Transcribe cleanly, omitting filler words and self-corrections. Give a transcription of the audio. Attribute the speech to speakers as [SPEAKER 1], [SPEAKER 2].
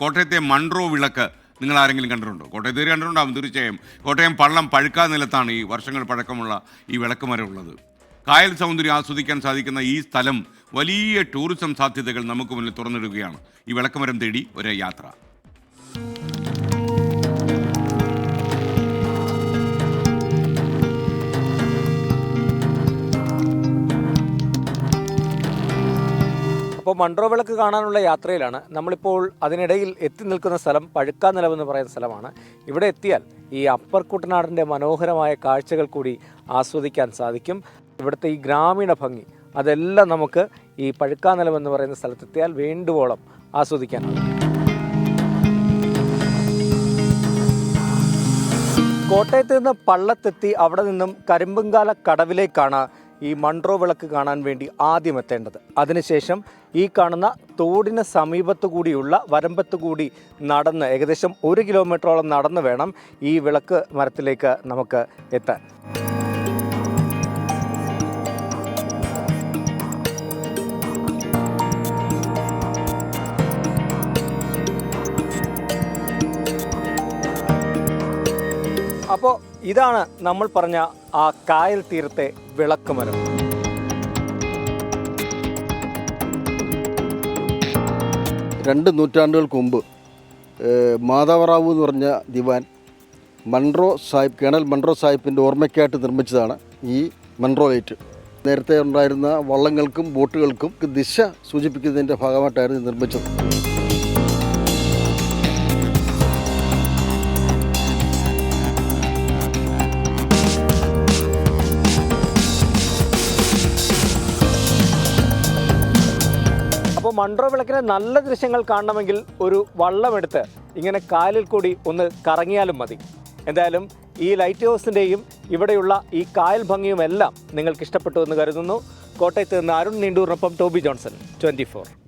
[SPEAKER 1] കോട്ടയത്തെ മൺട്രോ വിളക്ക് നിങ്ങൾ ആരെങ്കിലും കണ്ടിട്ടുണ്ടോ? കോട്ടയത്ത് കണ്ടിട്ടുണ്ടാകും തീർച്ചയായും. കോട്ടയം പള്ളം പഴുക്കാ നിലത്താണ് ഈ വർഷങ്ങൾ പഴക്കമുള്ള ഈ വിളക്കുമരം ഉള്ളത്. കായൽ സൗന്ദര്യം ആസ്വദിക്കാൻ സാധിക്കുന്ന ഈ സ്ഥലം വലിയ ടൂറിസം സാധ്യതകൾ നമുക്ക് മുന്നിൽ തുറന്നിടുകയാണ്. ഈ വിളക്കുമരം തേടി ഒരു യാത്ര.
[SPEAKER 2] അപ്പോൾ മൺട്രോ വിളക്ക് കാണാനുള്ള യാത്രയിലാണ് നമ്മളിപ്പോൾ. അതിനിടയിൽ എത്തി നിൽക്കുന്ന സ്ഥലം പഴുക്കാനിലവെന്ന് പറയുന്ന സ്ഥലമാണ്. ഇവിടെ എത്തിയാൽ ഈ അപ്പർ കുട്ടനാടിൻ്റെ മനോഹരമായ കാഴ്ചകൾ കൂടി ആസ്വദിക്കാൻ സാധിക്കും. ഇവിടുത്തെ ഈ ഗ്രാമീണ ഭംഗി അതെല്ലാം നമുക്ക് ഈ പഴുക്കാനിലവെന്ന് പറയുന്ന സ്ഥലത്തെത്തിയാൽ വേണ്ടുവോളം ആസ്വദിക്കാനാകും. കോട്ടയത്ത് നിന്ന് പള്ളത്തെത്തി അവിടെ നിന്നും കരിമ്പുംകാല കടവിലേക്കാണ് ഈ മൺട്രോ വിളക്ക് കാണാൻ വേണ്ടി ആദ്യം എത്തേണ്ടത്. അതിനുശേഷം ഈ കാണുന്ന തോടിന് സമീപത്തു കൂടിയുള്ള വരമ്പത്തു കൂടി നടന്ന് ഏകദേശം 1 കിലോമീറ്ററോളം നടന്ന് വേണം ഈ വിളക്ക് മരത്തിലേക്ക് നമുക്ക് എത്താൻ. അപ്പോൾ ഇതാണ് നമ്മൾ പറഞ്ഞ ആ കായൽ തീരത്തെ വിളക്കുമരം.
[SPEAKER 3] രണ്ട് നൂറ്റാണ്ടുകൾക്ക് മുമ്പ് മാധവറാവു എന്ന് പറഞ്ഞ ദിവാൻ മൺട്രോ സാഹിബ്, കേണൽ മൺട്രോ സാഹിബിൻ്റെ ഓർമ്മയ്ക്കായിട്ട് നിർമ്മിച്ചതാണ് ഈ മൺട്രോ ലൈറ്റ്. നേരത്തെ ഉണ്ടായിരുന്ന വള്ളങ്ങൾക്കും ബോട്ടുകൾക്കും ദിശ സൂചിപ്പിക്കുന്നതിൻ്റെ ഭാഗമായിട്ടായിരുന്നു നിർമ്മിച്ചത്.
[SPEAKER 2] അപ്പോൾ മൺട്രോ വിളക്കിലെ നല്ല ദൃശ്യങ്ങൾ കാണണമെങ്കിൽ ഒരു വള്ളമെടുത്ത് ഇങ്ങനെ കായലിൽ കൂടി ഒന്ന് കറങ്ങിയാലും മതി. എന്തായാലും ഈ ലൈറ്റ് ഹൗസിൻ്റെയും ഇവിടെയുള്ള ഈ കായൽ ഭംഗിയുമെല്ലാം നിങ്ങൾക്ക് ഇഷ്ടപ്പെട്ടു എന്ന് കരുതുന്നു. കോട്ടയത്ത് നിന്ന് അരുൺ നീണ്ടൂറിനൊപ്പം ടോബി ജോൺസൺ, 24.